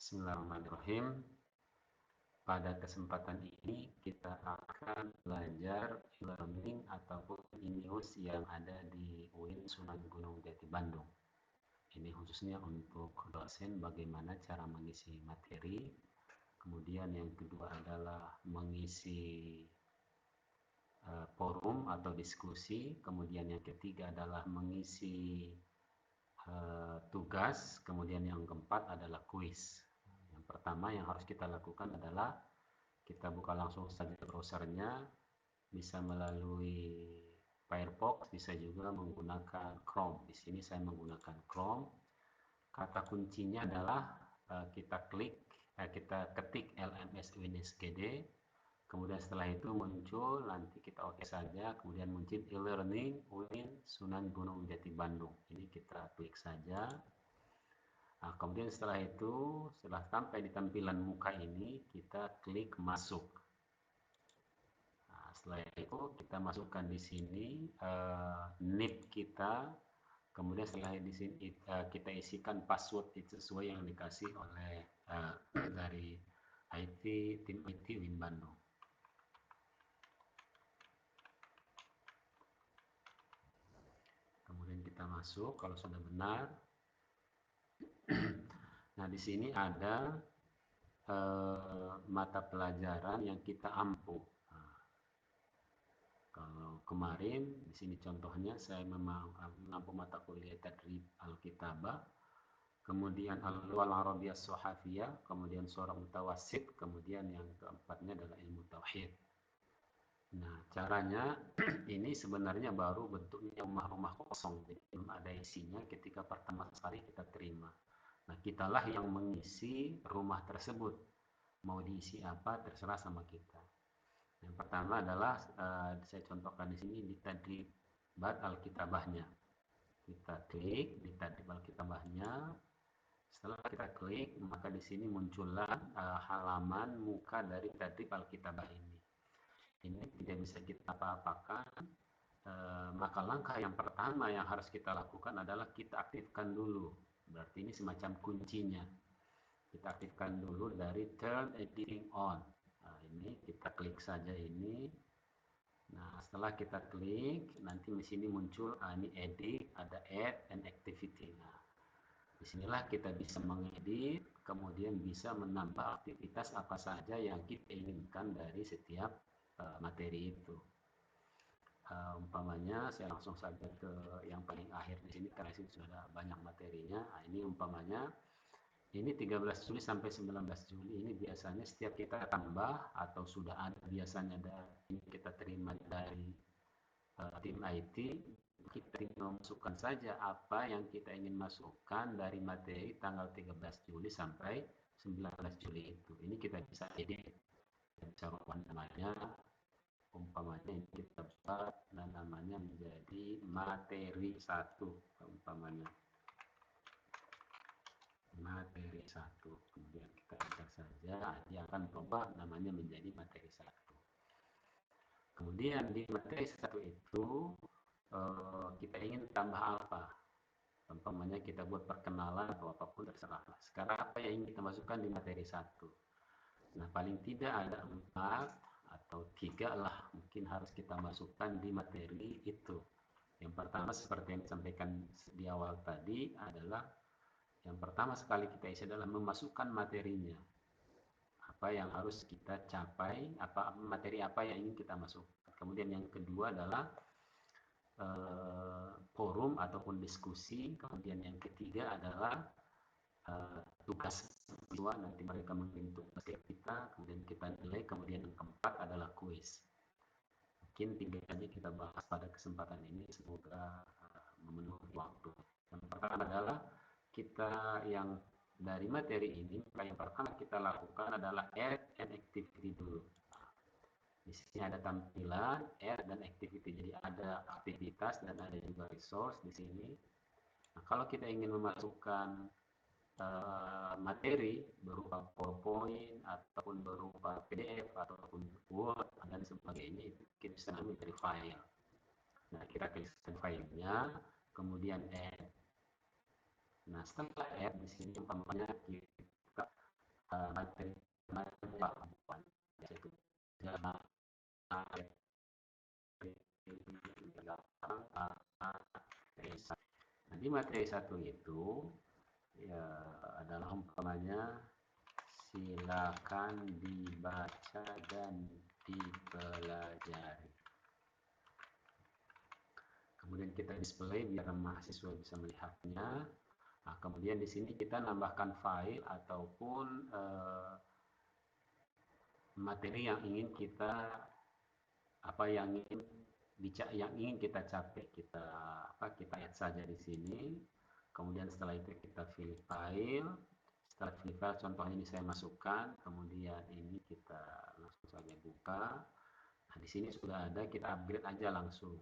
Bismillahirrahmanirrahim. Pada kesempatan ini kita akan belajar e-learning ataupun e-news yang ada di UIN Sunan Gunung Jati Bandung. Ini khususnya untuk dosen bagaimana cara mengisi materi. Kemudian yang kedua adalah mengisi forum atau diskusi. Kemudian yang ketiga adalah mengisi tugas. Kemudian yang keempat adalah kuis. Yang pertama yang harus kita lakukan adalah kita buka langsung saja browsernya, bisa melalui Firefox, bisa juga menggunakan Chrome. Di sini saya menggunakan Chrome. Kata kuncinya adalah kita ketik LMS UIN SGD. Kemudian setelah itu muncul, nanti kita oke saja, kemudian muncul e-learning UIN Sunan Gunung Jati Bandung. Ini kita klik saja. Nah, kemudian setelah itu, setelah sampai di tampilan muka ini, kita klik masuk. Nah, setelah itu kita masukkan di sini NIP kita. Kemudian setelah di sini kita isikan password sesuai yang dikasih oleh dari tim IT UIN Bandung. Kemudian kita masuk kalau sudah benar. Nah, di sini ada mata pelajaran yang kita ampuh. Nah, kalau kemarin di sini contohnya saya memang mengampu mata kuliah Tadrib Alkitabah, kemudian Al-Lughah Al-Arabiyyah Shahafiyah, kemudian Surah Mutawassit, kemudian yang keempatnya adalah ilmu tauhid. Nah, caranya ini sebenarnya baru bentuknya rumah-rumah kosong, jadi belum ada isinya ketika pertama kali kita terima. Nah, kitalah yang mengisi rumah tersebut. Mau diisi apa terserah sama kita. Yang pertama adalah saya contohkan di sini di Tadribat Alkitabahnya. Kita klik di Tadrib Alkitabahnya. Setelah kita klik, maka di sini muncullah halaman muka dari Tadrib Alkitabah ini. Ini tidak bisa kita apa-apakan. Maka langkah yang pertama yang harus kita lakukan adalah kita aktifkan dulu. Berarti ini semacam kuncinya. Kita aktifkan dulu dari turn editing on. Nah, ini kita klik saja ini. Nah, setelah kita klik, nanti di sini muncul ini edit, ada add and activity. Nah, disinilah kita bisa mengedit, kemudian bisa menambah aktivitas apa saja yang kita inginkan dari setiap materi itu. Umpamanya saya langsung saja ke yang paling akhir di sini karena sini sudah banyak materinya. Nah, ini umpamanya ini 13 Juli sampai 19 Juli ini biasanya setiap kita tambah atau sudah ada biasanya dari kita terima dari tim IT, kita tinggal masukkan saja apa yang kita ingin masukkan dari materi tanggal 13 Juli sampai 19 Juli itu. Ini kita bisa edit, kita bisa ubah namanya. Umpamanya ini kita buat namanya menjadi materi 1 umpamanya materi 1, kemudian kita enter saja, dia akan berubah namanya menjadi materi 1. Kemudian di materi 1 itu kita ingin tambah apa, umpamanya kita buat perkenalan atau apapun terserah. Sekarang apa yang ingin kita masukkan di materi 1? Nah, paling tidak ada 4 atau 3 lah mungkin harus kita masukkan di materi itu. Yang pertama seperti yang disampaikan di awal tadi adalah yang pertama sekali kita isi adalah memasukkan materinya. Apa yang harus kita capai, materi apa yang ingin kita masukkan. Kemudian yang kedua adalah forum ataupun diskusi. Kemudian yang ketiga adalah tugas siswa, nanti mereka mengirim tugas ke kita, kemudian kita nilai, kemudian yang keempat adalah kuis. Mungkin 3 aja kita bahas pada kesempatan ini, semoga memenuhi waktu. Yang pertama adalah kita yang dari materi ini, yang pertama kita lakukan adalah add and activity dulu. Di sini ada tampilan add dan activity, jadi ada aktivitas dan ada juga resource di sini. Nah, kalau kita ingin memasukkan materi berupa PowerPoint ataupun berupa PDF ataupun Word dan sebagainya, itu kita bisa ambil dari file. Nah, kita klik filenya, kemudian add. Nah, setelah add di sini umpamanya kita materi 1 itu ya adalah umpamanya silakan dibaca dan dipelajari. Kemudian kita display biar mahasiswa bisa melihatnya. Nah, kemudian di sini kita nambahkan file ataupun materi yang ingin kita yang ingin kita capai, kita add saja di sini. Kemudian setelah itu kita pilih file. Setelah pilih file, contohnya ini saya masukkan. Kemudian ini kita langsung saja buka. Nah, di sini sudah ada, kita upgrade aja langsung.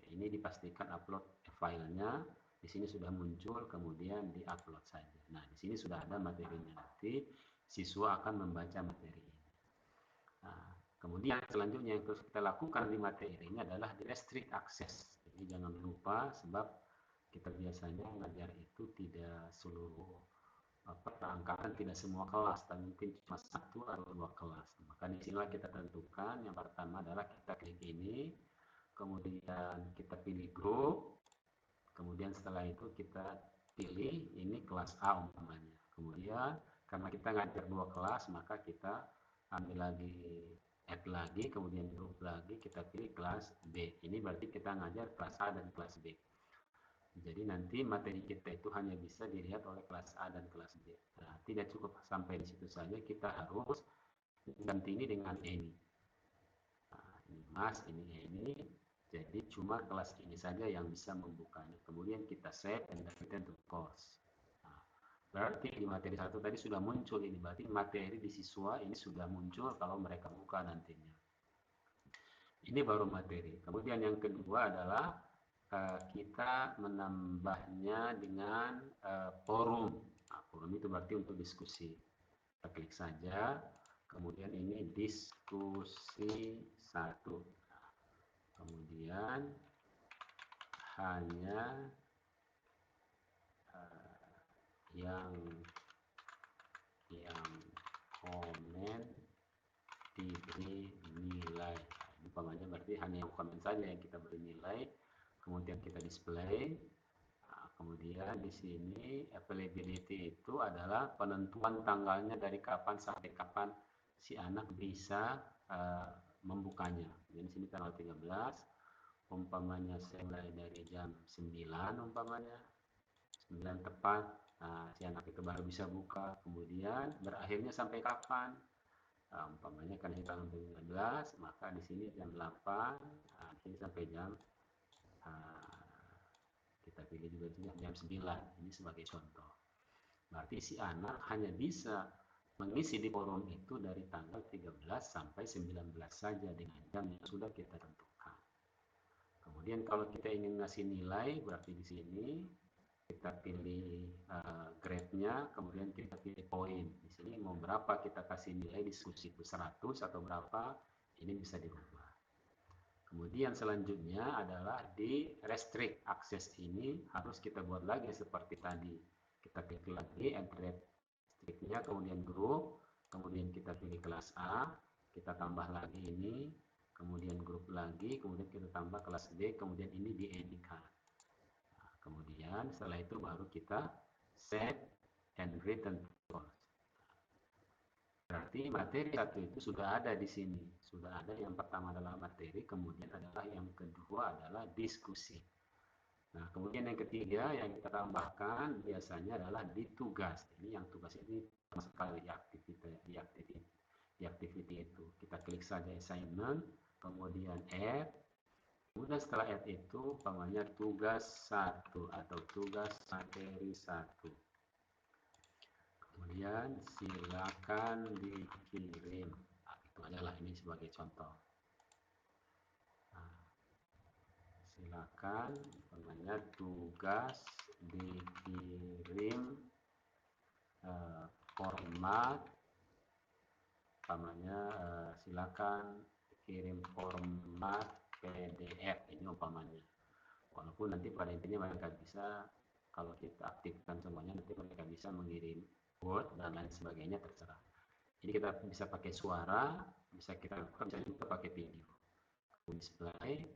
Ini dipastikan upload filenya. Di sini sudah muncul, kemudian di-upload saja. Nah, di sini sudah ada materinya. Nanti siswa akan membaca materi ini. Nah, kemudian selanjutnya yang harus kita lakukan di materi ini adalah di restrict access. Jadi jangan lupa, sebab kita biasanya mengajar itu tidak seluruh perangkatan, tidak semua kelas, dan mungkin cuma 1 atau 2 kelas. Maka disinilah kita tentukan. Yang pertama adalah kita klik ini, kemudian kita pilih grup, kemudian setelah itu kita pilih ini kelas A umpamanya. Kemudian karena kita ngajar 2 kelas, maka kita ambil lagi, add lagi, kemudian grup lagi, kita pilih kelas B. Ini berarti kita ngajar kelas A dan kelas B. Jadi nanti materi kita itu hanya bisa dilihat oleh kelas A dan kelas B. Nah, tidak cukup sampai di situ saja, kita harus ganti ini dengan ini. Nah, ini Mas, ini. Jadi cuma kelas ini saja yang bisa membukanya. Kemudian kita save dan return to course. Nah, berarti di materi 1 tadi sudah muncul ini. Berarti materi di siswa ini sudah muncul kalau mereka buka nantinya. Ini baru materi. Kemudian yang kedua adalah kita menambahnya dengan forum. Nah, forum itu berarti untuk diskusi. Kita klik saja. Kemudian ini diskusi 1. Kemudian hanya yang komen diberi nilai. Umpamanya berarti hanya yang komen saja yang kita beri nilai. Kemudian kita display. Nah, kemudian di sini availability itu adalah penentuan tanggalnya dari kapan sampai kapan si anak bisa membukanya. Jadi di sini tanggal 13. Umpamanya saya mulai dari jam 9 umpamanya 9 tepat, nah, si anak itu baru bisa buka. Kemudian berakhirnya sampai kapan, nah, umpamanya kan tanggal 19, maka di sini jam 8, nah, di sini sampai jam kita pilih juga jam 9. Ini sebagai contoh. Berarti si anak hanya bisa mengisi di forum itu dari tanggal 13 sampai 19 saja dengan jam yang sudah kita tentukan. Kemudian kalau kita ingin ngasih nilai, berarti di sini kita pilih grade-nya, kemudian kita pilih poin. Di sini mau berapa kita kasih nilai diskusi itu 100 atau berapa, ini bisa dirubah. Kemudian selanjutnya adalah di restrict access ini harus kita buat lagi seperti tadi. Kita klik lagi, add restrict-nya, kemudian grup, kemudian kita pilih kelas A, kita tambah lagi ini, kemudian grup lagi, kemudian kita tambah kelas B, kemudian ini di-editkan. Nah, kemudian setelah itu baru kita save and return to course. Berarti materi 1 itu sudah ada di sini. Sudah ada, yang pertama adalah materi, kemudian adalah yang kedua adalah diskusi. Nah, kemudian yang ketiga yang kita tambahkan biasanya adalah di tugas. Ini yang tugas ini sama sekali di activity itu. Kita klik saja assignment, kemudian add. Kemudian setelah add itu umpamanya tugas 1 atau tugas materi 1. Kemudian silakan dikirim. Nah, itu adalah ini sebagai contoh. Nah, silakan umpamanya tugas dikirim format, umpamanya silakan kirim format PDF ini umpamanya. Walaupun nanti pada intinya mereka bisa, kalau kita aktifkan semuanya nanti mereka bisa mengirim Word dan lain sebagainya, terserah. Jadi kita bisa pakai suara, bisa kita lakukan, bisa juga pakai video. Display.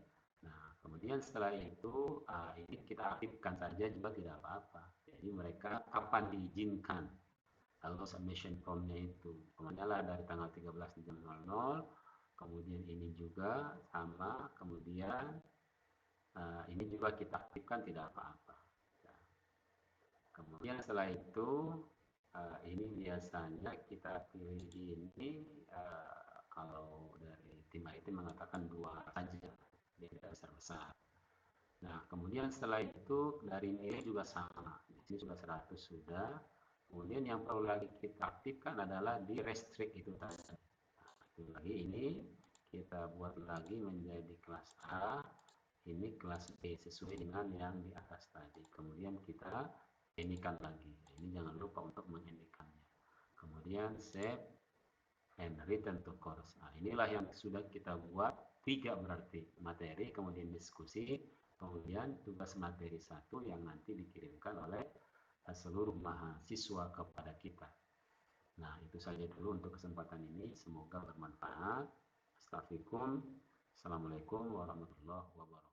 Nah, Kemudian setelah itu ini kita aktifkan saja juga tidak apa-apa. Jadi mereka kapan diizinkan kalau submission formnya itu kemudian dari tanggal 13 jam 00, kemudian ini juga sama, kemudian ini juga kita aktifkan tidak apa-apa. Ya. Kemudian setelah itu ini biasanya kita pilih ini kalau dari tim IT mengatakan 2 saja, tidak besar-besar. Nah, kemudian setelah itu dari nilai juga sama. Di sini sudah 100 sudah. Kemudian yang perlu lagi kita aktifkan adalah di restrict itu tadi. Nah, itu lagi ini kita buat lagi menjadi kelas A, ini kelas B sesuai dengan yang di atas tadi. Kemudian kita inikan lagi. Ini jangan lupa untuk menginikannya. Kemudian save and return to course. Nah, inilah yang sudah kita buat 3 berarti materi, kemudian diskusi, kemudian tugas materi 1 yang nanti dikirimkan oleh seluruh mahasiswa kepada kita. Nah, itu saja dulu untuk kesempatan ini. Semoga bermanfaat. Astagfirullahaladzim. Assalamualaikum warahmatullahi wabarakatuh.